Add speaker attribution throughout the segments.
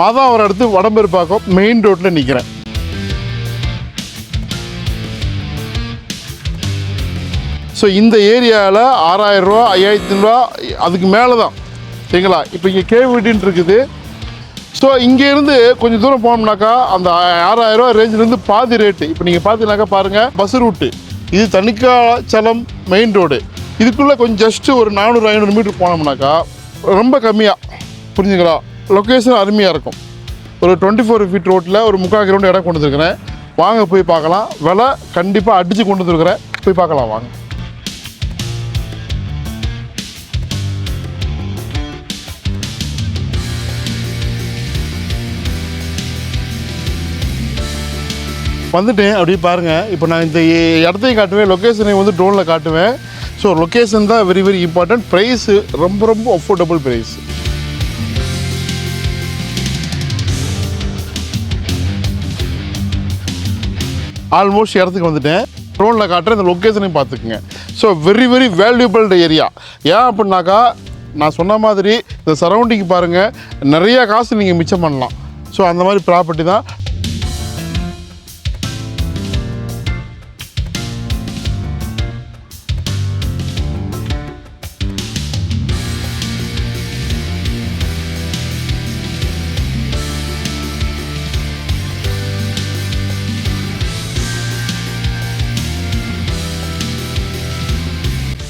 Speaker 1: மாதாவரம் அடுத்து வடம்பெருப்பாக்கம் மெயின் ரோட்டில் நிற்கிறேன். ஸோ இந்த ஏரியாவில் 6000 ரூபா 5500 ரூபா அதுக்கு மேலே தான் சரிங்களா. இப்போ இங்கே கேவிடின்னு இருக்குது. ஸோ இங்கேருந்து கொஞ்சம் தூரம் போனோம்னாக்கா அந்த 6000 ரூபா ரேஞ்சிலேருந்து பாதி ரேட்டு. இப்போ நீங்கள் பார்த்தீங்கன்னாக்கா பாருங்கள், பஸ் ரூட்டு இது தணிக்காச்சலம் மெயின் ரோடு. இதுக்குள்ளே கொஞ்சம் ஜஸ்ட்டு ஒரு 400-500 மீட்டர் போனோம்னாக்கா ரொம்ப கம்மியாக புரிஞ்சுங்களா, லொக்கேஷன் அருமையாக இருக்கும். ஒரு 24 ஃபீட் ரோட்டில் ஒரு 3/4 கிலோமீட்டர் இடம் கொண்டு வந்துருக்கிறேன். வாங்க போய் பார்க்கலாம். விலை கண்டிப்பாக அடித்து கொண்டு வந்துருக்கிறேன், போய் பார்க்கலாம் வாங்க. வந்துட்டேன் அப்படி பாருங்கள். இப்போ நான் இந்த இடத்தையும் காட்டுவேன், லொக்கேஷனையும் வந்து ட்ரோனில் காட்டுவேன். ஸோ லொக்கேஷன் தான் வெரி வெரி இம்பார்ட்டன்ட். ப்ரைஸு ரொம்ப ரொம்ப அஃபோர்டபுள் ப்ரைஸ். ஆல்மோஸ்ட் இடத்துக்கு வந்துட்டேன். ட்ரோனில் காட்டுறேன், இந்த லொக்கேஷனையும் பார்த்துக்குங்க. So very very valuable area. ஏன் அப்படின்னாக்கா நான் சொன்ன மாதிரி இந்த சரௌண்டிங் பாருங்கள், நிறையா காசு நீங்கள் மிச்சம் பண்ணலாம். ஸோ அந்த மாதிரி ப்ராப்பர்ட்டி தான்.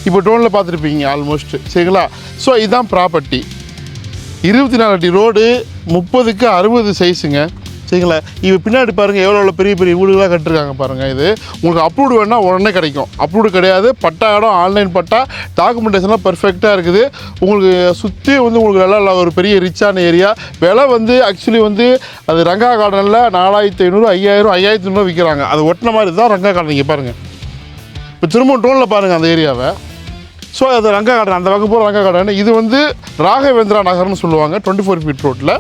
Speaker 1: இப்போ ட்ரோனில் பார்த்துருப்பீங்க ஆல்மோஸ்ட் சரிங்களா. ஸோ இதுதான் ப்ராப்பர்ட்டி. 24 அடி ரோடு, 30க்கு 60 சைஸுங்க சரிங்களா. இப்போ பின்னாடி பாருங்கள் எவ்வளோ பெரிய பெரிய வீடுகளாக கட்டிருக்காங்க பாருங்கள். இது உங்களுக்கு அப்ரூவ்டு வேணால் உடனே கிடைக்கும். அப்ரூவ்டு கிடையாது, பட்டா இடம் ஆன்லைன் பட்டா, டாக்குமெண்டேஷன்லாம் பர்ஃபெக்டாக இருக்குது. உங்களுக்கு சுற்றி வந்து உங்களுக்கு நல்லா ஒரு பெரிய ரிச்சான ஏரியா. விலை வந்து ஆக்சுவலி வந்து அது ரங்கா கார்டனில் 4500 5000 5500 விற்கிறாங்க. அது ஒட்டின மாதிரி தான் ரங்கா கார்டன். இங்கே பாருங்கள், இப்போ திரும்ப ட்ரோனில் பாருங்கள் அந்த ஏரியாவை. ஸோ அது ரங்கா கார்டன், அந்த பக்கம் போகிற ரங்கா கார்டன். இது வந்து ராகவேந்திரா நகர்னு சொல்லுவாங்க, 24 ஃபீட் ரோட்டில்.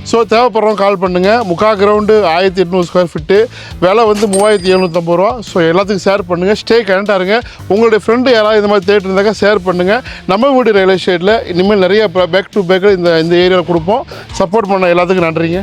Speaker 1: ஸோ தேவைப்படுறவங்க கால் பண்ணுங்கள். 3/4 கிரவுண்டு 1800 ஸ்கொயர் ஃபீட்டு, விலை வந்து 3750 ரூபா. ஸோ எல்லாத்துக்கும் ஷேர் பண்ணுங்கள். ஸ்டே கரண்ட்டாக இருங்க. உங்களுடைய ஃப்ரெண்டு யாராவது இந்த மாதிரி தேட்டர் இருந்தாக்கா ஷேர் பண்ணுங்கள். நம்ம வீடு ரியல் எஸ்டேட்டில் இனிமேல் நிறைய பேக் டு பேக் இந்த ஏரியாவில் கொடுப்போம். சப்போர்ட் பண்ண எல்லாத்துக்கும் நன்றிங்க.